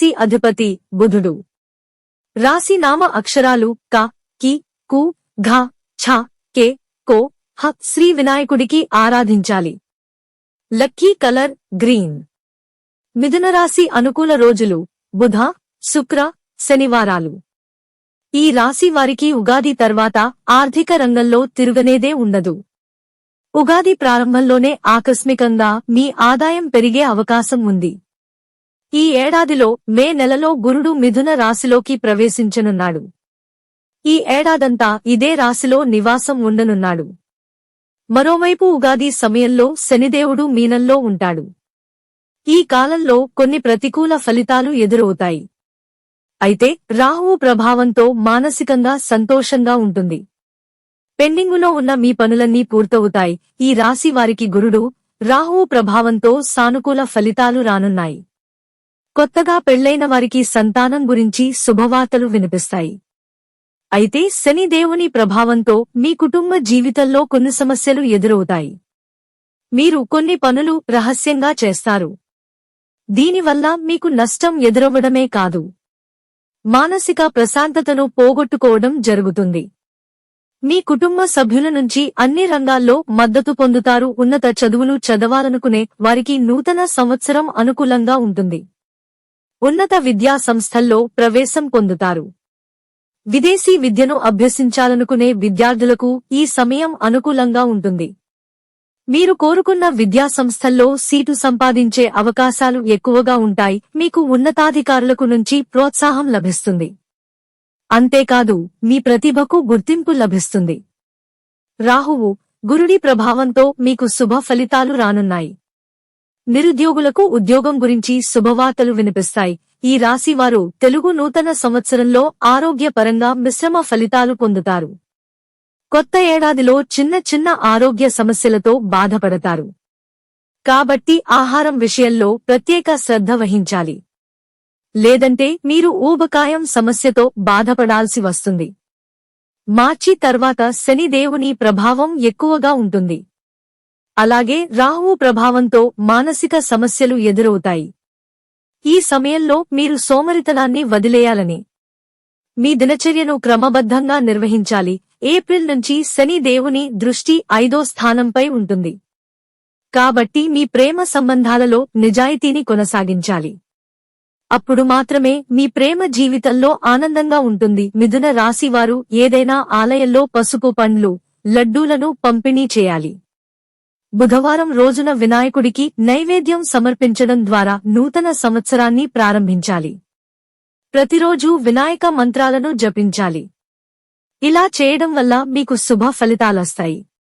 రాశి అధిపతి బుధుడు. రాశి నామ అక్షరాలు క, కి, కు, ఘ, ఛ, కే, కో, హ. శ్రీ వినాయకుడికి ఆరాధించాలి. Lucky colour green. మిథున రాశి అనుకూల రోజులు బుధ, శుక్ర, శనివారాలు. ఈ రాశి వారికి ఉగాది తర్వాత ఆర్థిక రంగంలో తిరుగనేదే ఉండదు. ఉగాది ప్రారంభంలోనే ఆకస్మికంగా మీ ఆదాయం పెరిగే అవకాశం ఉంది. ఈ ఏడాదిలో మే నెలలో గురుడు మిథున రాశిలోకి ప్రవేశించనున్నాడు. ఈ ఏడాదంతా ఇదే రాశిలో నివాసం ఉండనున్నాడు. మరోవైపు ఉగాది సమయంలో శనిదేవుడు మీనంలో ఉంటాడు. ఈ కాలంలో కొన్ని ప్రతికూల ఫలితాలు ఎదురవుతాయి. అయితే రాహువు ప్రభావంతో మానసికంగా సంతోషంగా ఉంటుంది. పెండింగులో ఉన్న మీ పనులన్నీ పూర్తవుతాయి. ఈ రాశి వారికి గురుడు, రాహువు ప్రభావంతో సానుకూల ఫలితాలు రానున్నాయి. కొత్తగా పెళ్లైన వారికి సంతానం గురించి శుభవార్తలు వినిపిస్తాయి. అయితే శని దేవుని ప్రభావంతో మీ కుటుంబ జీవితంలో కొన్ని సమస్యలు ఎదురవుతాయి. మీరు కొన్ని పనులు రహస్యంగా చేస్తారు. దీనివల్ల మీకు నష్టం ఎదురవ్వడమే కాదు, మానసిక ప్రశాంతతను పోగొట్టుకోవడం జరుగుతుంది. మీ కుటుంబ సభ్యుల నుంచి అన్ని రంగాల్లో మద్దతు పొందుతారు. ఉన్నత చదువులు చదవాలనుకునే వారికి నూతన సంవత్సరం అనుకూలంగా ఉంటుంది. ఉన్నత విద్యా సంస్థల్లో ప్రవేశం పొందుతారు. విదేశీ విద్యను అభ్యసించాలనుకునే విద్యార్థులకు ఈ సమయం అనుకూలంగా ఉంటుంది. మీరు కోరుకున్న విద్యా సంస్థల్లో సీటు సంపాదించే అవకాశాలు ఎక్కువగా ఉంటాయి. మీకు ఉన్నతాధికారులకు నుంచి ప్రోత్సాహం లభిస్తుంది. అంతేకాదు మీ ప్రతిభకు గుర్తింపు లభిస్తుంది. రాహువు, గురుడి ప్రభావంతో మీకు శుభ ఫలితాలు రానున్నాయి. నిరుద్యోగులకు ఉద్యోగం గురించి శుభవార్తలు వినిపిస్తాయి. ఈ రాశివారు తెలుగు నూతన సంవత్సరంలో ఆరోగ్యపరంగా మిశ్రమ ఫలితాలు పొందుతారు. కొత్త ఏడాదిలో చిన్న చిన్న ఆరోగ్య సమస్యలతో బాధపడతారు. కాబట్టి ఆహారం విషయంలో ప్రత్యేక శ్రద్ధ వహించాలి. లేదంటే మీరు ఊబకాయం సమస్యతో బాధపడాల్సి వస్తుంది. మార్చి తర్వాత శని దేవుని ప్రభావం ఎక్కువగా ఉంటుంది. అలాగే రాహువు ప్రభావంతో మానసిక సమస్యలు ఎదురవుతాయి. ఈ సమయంలో మీరు సోమరితనాన్ని వదిలేయాలని, మీ దినచర్యను క్రమబద్ధంగా నిర్వహించాలి. ఏప్రిల్ నుంచి శని దేవుని దృష్టి 5వ స్థానంపై ఉంటుంది. కాబట్టి మీ ప్రేమ సంబంధాలలో నిజాయితీని కొనసాగించాలి. అప్పుడు మాత్రమే మీ ప్రేమ జీవితంలో ఆనందంగా ఉంటుంది. మిథున రాశివారు ఏదైనా ఆలయంలో పసుపు పండ్లు, లడ్డూలను పంపిణీ చేయాలి. బుధవారం రోజున వినాయకుడికి నైవేద్యం సమర్పించడం ద్వారా నూతన సంవత్సరాన్ని ప్రారంభించాలి. ప్రతిరోజూ వినాయక మంత్రాలను జపించాలి. ఇలా చేయడం వల్ల మీకు శుభ ఫలితాలొస్తాయి.